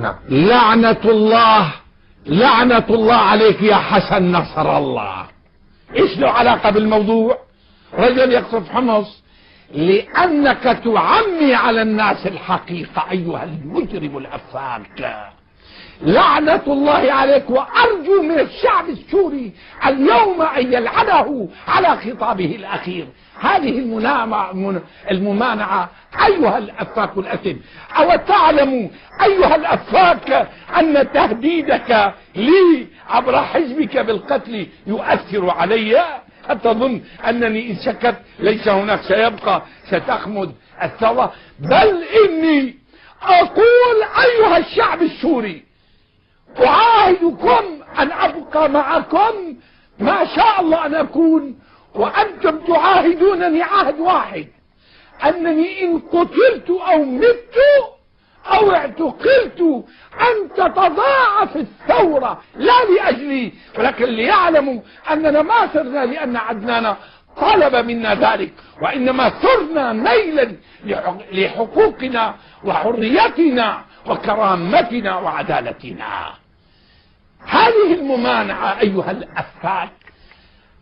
نعم. لعنة الله عليك يا حسن نصر الله. ايش له علاقة بالموضوع؟ رجل يقصف حمص لأنك تعمي على الناس الحقيقة أيها المجرم الأفاك. لعنة الله عليك، وأرجو من الشعب السوري اليوم أن يلعنه على خطابه الأخير. هذه الممانعة أيها الأفاك الأثم. أو تعلم أيها الأفاك أن تهديدك لي عبر حزبك بالقتل يؤثر علي؟ أتظن أنني إن سكت ليس هناك سيبقى، ستخمد الثورة؟ بل إني أقول أيها الشعب السوري أعاهدكم أن أبقى معكم ما شاء الله أن أكون، وأنتم تعاهدونني عهد واحد، أنني إن قتلت أو مت أو اعتقلت أن تتضاعف الثورة، لا لأجلي ولكن ليعلموا أننا ما سرنا لأن عدنان طلب منا ذلك، وإنما سرنا نيلا لحقوقنا وحريتنا وكرامتنا وعدالتنا. هذه الممانعة أيها الأفاك.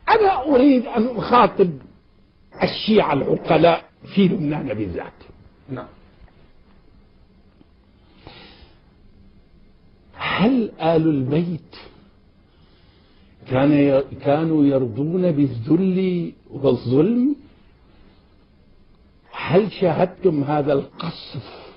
أنا أريد أن أخاطب الشيعة العقلاء في لبنان بالذات. نعم. هل آل البيت كانوا يرضون بالذل والظلم؟ هل شاهدتم هذا القصف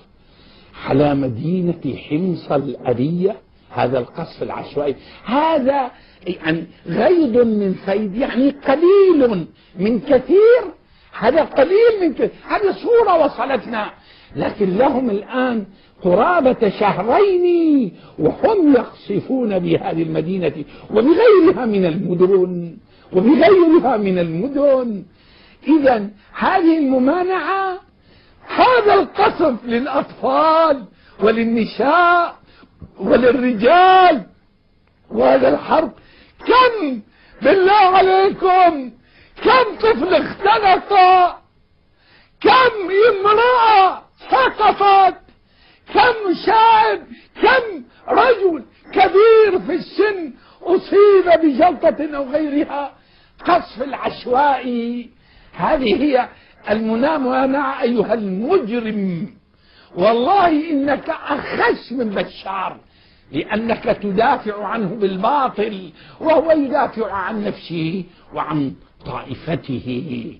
على مدينة حمص الأبية؟ هذا القصف العشوائي، هذا يعني غيض من فيض، يعني قليل من كثير. هذا قليل من كثير، هذه صورة وصلتنا، لكن لهم الآن قرابة شهرين وهم يقصفون بهذه المدينة وبغيرها من المدن إذا هذه الممانعة، هذا القصف للأطفال وللنساء وللرجال، وهذا الحرب كم بالله عليكم كم طفل اختنق، كم امرأة سقطت، كم شاب، كم رجل كبير في السن أصيب بجلطة أو غيرها. قصف العشوائي، هذه هي الممانعة أيها المجرم. والله إنك أخس من بشار، لأنك تدافع عنه بالباطل وهو يدافع عن نفسه وعن طائفته.